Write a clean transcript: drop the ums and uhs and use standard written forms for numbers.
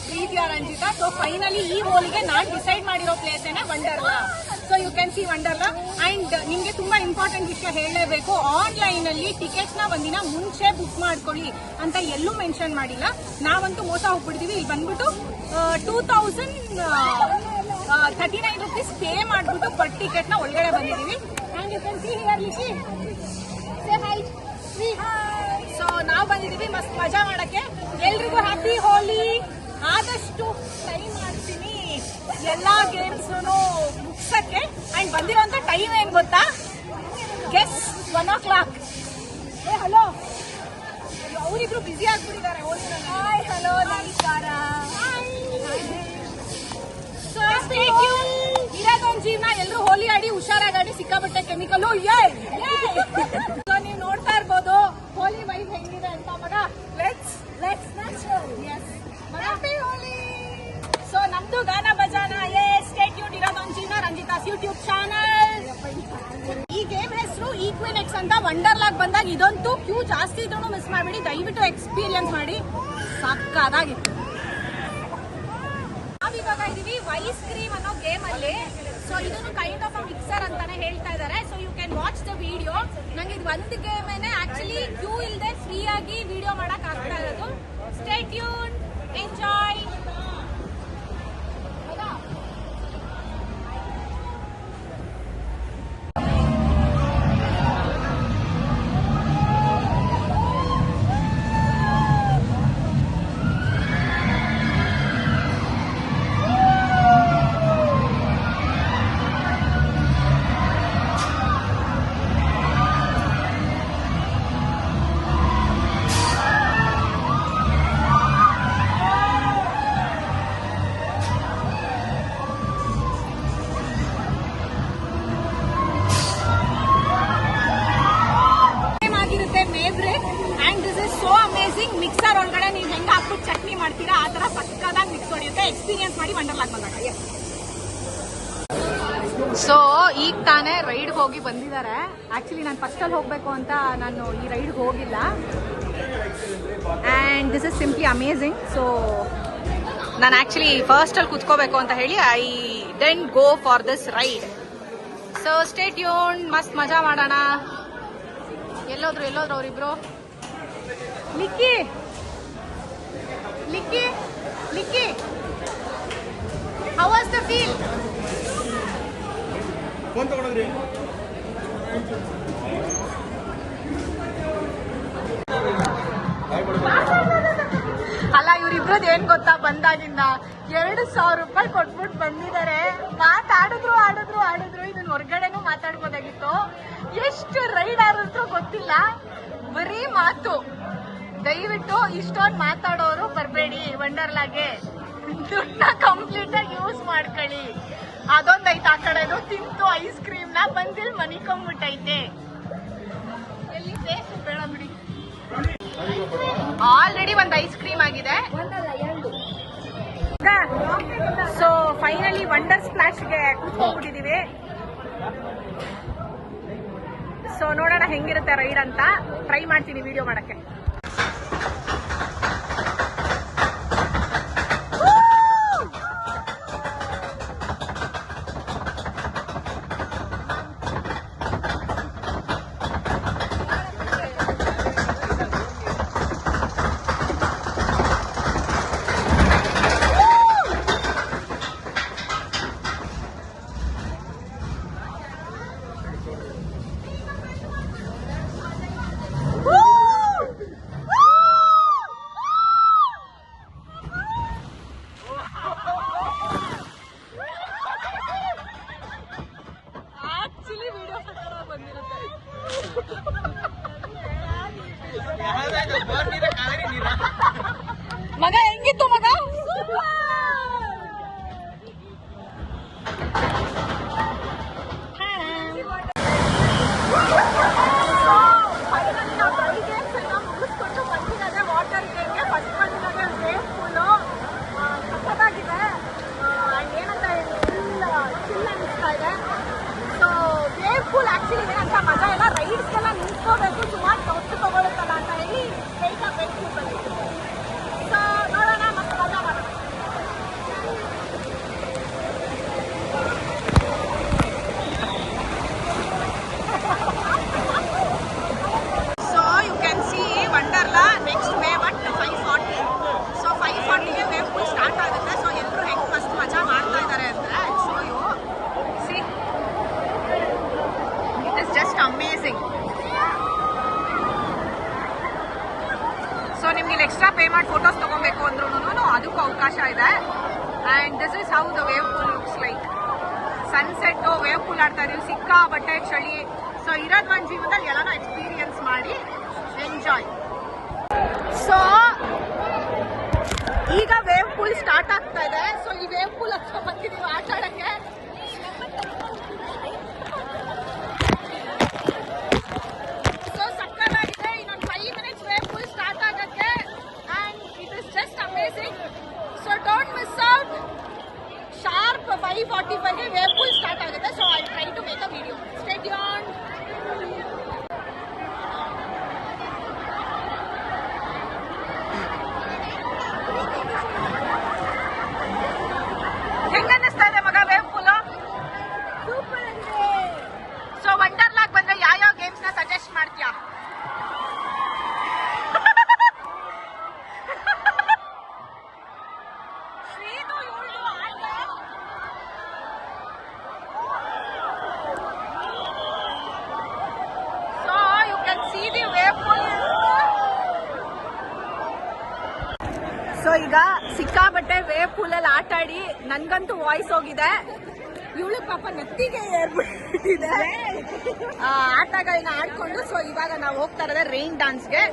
ಪ್ರೀತಿಯ Ranjita. So finally ಈ ಹೋಲಿಗೆ ನಾನು ಡಿಸೈಡ್ ಮಾಡಿರೋ ಪ್ಲೇಸ್ ಏನೇ Wonderla. So you can see Wonderla. And ನಿಮ್ಗೆ ತುಂಬಾ ಇಂಪಾರ್ಟೆಂಟ್ ವಿಷಯ ಹೇಳಲೇಬೇಕು, ಆನ್ಲೈನ್ ಅಲ್ಲಿ ಟಿಕೆಟ್ಸ್ ನ ಒಂದಿನ ಮುಂಚೆ ಬುಕ್ ಮಾಡ್ಕೊಳ್ಳಿ ಅಂತ ಎಲ್ಲೂ ಮೆನ್ಷನ್ ಮಾಡಿಲ್ಲ. ನಾವಂತೂ ಮೋಸ ಹೋಗ್ಬಿಡ್ತೀವಿ. ಇಲ್ಲಿ ಬಂದ್ಬಿಟ್ಟು 2039 rupees ಪೇ ಮಾಡ್ಬಿಟ್ಟು ಪರ್ ಟಿಕೆಟ್ ನ ಒಳಗಡೆ ಬಂದಿದೀವಿ. And you can see here ಲಿಶಿ ಸೇ ಹೈ. ಸೊ ನಾವು ಬಂದಿದೀವಿ ಮಸ್ತ್ ಮಜಾ ಮಾಡಕ್ಕೆ. ಎಲ್ರಿಗೂ ಹ್ಯಾಪಿ ಹೋಲಿ. ಆದಷ್ಟು ಟ್ರೈ ಮಾಡ್ತೀನಿ ಎಲ್ಲಾ ಗೇಮ್ಸ್ ಮುಗ್ಸಕ್ಕೆ. ಅಂಡ್ ಬಂದಿರೋಂತ ಟೈಮ್ ಏನ್ ಗೊತ್ತಾ? Guess 1 o'clock. ಹಲೋ, ಅವರಿಬ್ರು ಬಿಸಿ ಆಗ್ಬಿಟ್ಟಿದ್ದಾರೆ. ಹಾಯ್, ಹಲೋ, ನಮಸ್ಕಾರ. ಇರೋದೊಂದು ಜೀವನ, ಎಲ್ರು ಹೋಲಿ ಆಡಿ ಹುಷಾರಾಗಿ ಸಿಕ್ಕಾಬಟ್ಟೆ ಕೆಮಿಕಲ್. ನೀವು ನೋಡ್ತಾ ಇರ್ಬೋದು ಹೋಲಿ ವೈಬ್ ಹೆಂಗಿದೆ ಅಂತ. ಮಗ ಲೆಟ್ಸ್ ಹೋಲಿ. ಸೊ ನಮ್ದು ಗಾನ ಬಜಾನ ಸ್ಟೇ ಟ್ಯೂನ್ಡ್. ಇರೋದೊಂದು ಜೀವನ ರಂಜಿತಾಸ್ ಯೂಟ್ಯೂಬ್ ಚಾನಲ್. ಈ ಗೇಮ್ ಹೆಸರು ಈಕ್ವಿನೆಕ್ಸ್ ಅಂತ. ವಂಡರ್ಲಾಗ್ ಬಂದಾಗ ಇದಂತೂ ಕ್ಯೂ ಜಾಸ್ತಿ ಇದ್ರೂ ಮಿಸ್ ಮಾಡ್ಬಿಡಿ, ದಯವಿಟ್ಟು ಎಕ್ಸ್ಪೀರಿಯನ್ಸ್ ಮಾಡಿ, ಸಕ್ಕದಾಗಿತ್ತು. ನಾವಿವಾಗ ಇದೀವಿ ವೈಸ್ ಕ್ರೀಮ್ ಅನ್ನೋ ಗೇಮ್ ಅಲ್ಲಿ. ಸೊ ಇದನ್ನು ಕೈಂಡ್ ಆಫ್ ಮಿಕ್ಸರ್ ಅಂತಾನೆ ಹೇಳ್ತಾ ಇದ್ದಾರೆ. So you can watch the video. ನಂಗೆ ಇದು ಒಂದು ಗೇಮ್ ಆಕ್ಚುಲಿ ಕ್ಯೂ ಇಲ್ಲದೆ ಫ್ರೀ ಆಗಿ ವಿಡಿಯೋ ಮಾಡಕ್ ಆಗ್ತಾ ಇರೋದು. Stay tune, enjoy. ಮಿಕ್ಸರ್ ಒಳಗಡೆ ನೀವು ಹೆಂಗ ಹಾಕ್ಬಿಟ್ಟು ಚಟ್ನಿ ಮಾಡ್ತೀರಾ ಆ ತರ ಸಕ್ಕದಾಗಿ ಮಿಕ್ಸ್ ಹೊಡೆಯುತ್ತೆ. ಎಕ್ಸ್ಪೀರಿಯನ್ಸ್ ಮಾಡಿ ವಂಡರ್ಲಾಗ್ ಬಂದಾಗ. ಸೊ ಈಗ ತಾನೇ ರೈಡ್ ಹೋಗಿ ಬಂದಿದ್ದಾರೆ. ಆಕ್ಚುಲಿ ನಾನು ಫಸ್ಟ್ ಅಲ್ಲಿ ಹೋಗ್ಬೇಕು ಅಂತ ನಾನು ಈ ರೈಡ್ ಹೋಗಿಲ್ಲ. And this is simply amazing. So ನಾನು ಆಕ್ಚುಲಿ ಫಸ್ಟ್ ಅಲ್ಲಿ ಕುತ್ಕೋಬೇಕು ಅಂತ ಹೇಳಿ I didn't go for this ride. So stay tune, ಮಸ್ತ್ ಮಜಾ ಮಾಡೋಣ. ಎಲ್ಲೋದ್ರು ಅವರಿಬ್ರು. ಲಿಕ್ಕಿ how was the feel? Phone ತಗೊಂಡ್ರಿ? ಅಲ್ಲ, ಇವರಿಬ್ರದ್ದು ಏನ್ ಗೊತ್ತಾ, ಬಂದಾಗಿಂದ 2,000 ರೂಪಾಯಿ ಕೊಟ್ಬಿಟ್ಟು ಬಂದಿದ್ದಾರೆ. ಮಾತಾಡಿದ್ರು ಇದನ್ನ ಹೊರಗಡೆನೂ ಮಾತಾಡ್ಬೋದಾಗಿತ್ತು. ಎಷ್ಟು ರೈಡ್ ಆಡಿದ್ರು ಗೊತ್ತಿಲ್ಲ, ಬರೀ ಮಾತು. ದಯವಿಟ್ಟು ಇಷ್ಟೊಂದು ಮಾತಾಡೋರು ಬರಬೇಡಿ ವಂಡರ್ಲಾಗೆ. ದುಡ್ಡ ಕಂಪ್ಲೀಟ್ ಆಗಿ ಯೂಸ್ ಮಾಡ್ಕೊಳ್ಳಿ. ಅದೊಂದೈತೆ ಆ ಕಡೆದು. ತಿಂತು ಐಸ್ ಕ್ರೀಮ್ ನ ಬಂದಿಲ್ ಮನಿಕೊಂಡ್ಬಿಟ್ಟೈತೆ. ಎಲ್ಲಿ ಸೇಫ್ ಬೇಡ ಬಿಡಿ. ಆಲ್ರೆಡಿ ಒಂದು ಐಸ್ ಕ್ರೀಮ್ ಆಗಿದೆ. ಸೊ ಫೈನಲಿ ವಂಡರ್ ಸ್ಪ್ಲಾಶ್ಗೆ ಕೂತ್ಕೊಂಡ್ಬಿಟ್ಟಿದೀವಿ. ಸೊ ನೋಡೋಣ ಹೆಂಗಿರುತ್ತೆ ರೈಡ್ ಅಂತ. ಟ್ರೈ ಮಾಡ್ತೀನಿ ವಿಡಿಯೋ ಮಾಡಕ್ಕೆ. ಮಗ ಹೆಂಗಿತ್ತು ಮಗ? ಮುಗಿಸ್ಕೊಂಡು ಬಂದಿದ್ದಾರೆ ವಾಟರ್ ಗೇಮ್ಗೆ. ಫಸ್ಟ್ ಬಂದಿದ್ದಾರೆ ವೇವ್ ಪೂಲು, ಸಕ್ಕತ್ತಾಗಿದೆ. ಏನಂತ ಫುಲ್ ಚಿಲ್ ಅನಿಸ್ತಾ ಇದೆ. ಸೊ ವೇವ್ ಪೂಲ್ ಆಕ್ಚುಲಿ ಏನಂತ ಮಜಾ ಇಲ್ಲ, ರೈಡ್ಸ್ಗೆಲ್ಲ ನಿಂತ್ಕೋಬೇಕು, ಸುಮಾರು ಹೊತ್ತು ತಗೊಳುತ್ತಲ್ಲ ಅಂತ ಹೇಳಿ ವೇವ್ ಪೂಲ್ ಬಂದಿತ್ತು. ಸೊ ನೋಡೋಣ. ಫೋಟೋಸ್ ತಗೊಬೇಕು ಅಂದ್ರೂ ಅದಕ್ಕೂ ಅವಕಾಶ ಇದೆ. And this is how the wave pool looks like. Sunset wave pool ಆಡ್ತಾ ಇದೀವಿ, ಸಿಕ್ಕಾಪಟ್ಟೆ ಚಳಿ. ಸೊ ಇರೋದು ಒಂದು ಜೀವನದಲ್ಲಿ ಎಲ್ಲಾನು ಎಕ್ಸ್ಪೀರಿಯನ್ಸ್ ಮಾಡಿ ಎಂಜಾಯ್. ಸೊ ಈಗ ವೇವ್ ಪೂಲ್ ಸ್ಟಾರ್ಟ್ ಆಗ್ತಾ ಇದೆ. ಸೊ ಈ ವೇವ್ ಪೂಲ್ ಹತ್ರ ಬಂದಿದ್ದೀವಿ ಆಟ ಆಡಕ್ಕೆ. ಸೊ ಸಕ್ಕತ್ತಾಗಿದೆ. ಇನ್ನೊಂದು 5 minutes ವೇವ್ ಪೂಲ್ ಸ್ಟಾರ್ಟ್ ಆಗಕ್ಕೆ. And it is just amazing. So don't miss out. Sharp 5:45ಗೆ ವೇವ್ ಪೂಲ್ ಸ್ಟಾರ್ಟ್ ಆಗುತ್ತೆ. So I try to make a video. Stay tuned. ಹೆಂಗನ್ನಿಸ್ತಾ ಇದೆ ಮಗ ವೇವ್ ಪೂಲ್? ಸೂಪರ್ ಆಗಿದೆ. ಸೊ ವಂಡರ್ಲಾಗ್ ಬಂದ್ರೆ ಯಾವ ಗೇಮ್ಸ್ ನ ಸಜೆಸ್ಟ್ ಮಾಡ್ತೀಯಾ? So you can see the wave pool. So ಈಗ ಸಿಕ್ಕಾಬಟ್ಟೆ ವೇವ್ ಪೂಲ್ ಅಲ್ಲಿ ಆಟ ಆಡಿ ನನ್ಗಂತೂ ವಾಯ್ಸ್ ಹೋಗಿದೆ. ಇವಳು ಪಾಪ ನೆತ್ತಿಗೆ ಏರ್ಬಿಟ್ಟಿದೆ ಆಟಗಳನ್ನ ಆಡ್ಕೊಂಡು. ಸೊ ಇವಾಗ ನಾವು ಹೋಗ್ತಾ ಇರೋದೇ ರೈನ್ ಡಾನ್ಸ್ಗೆ.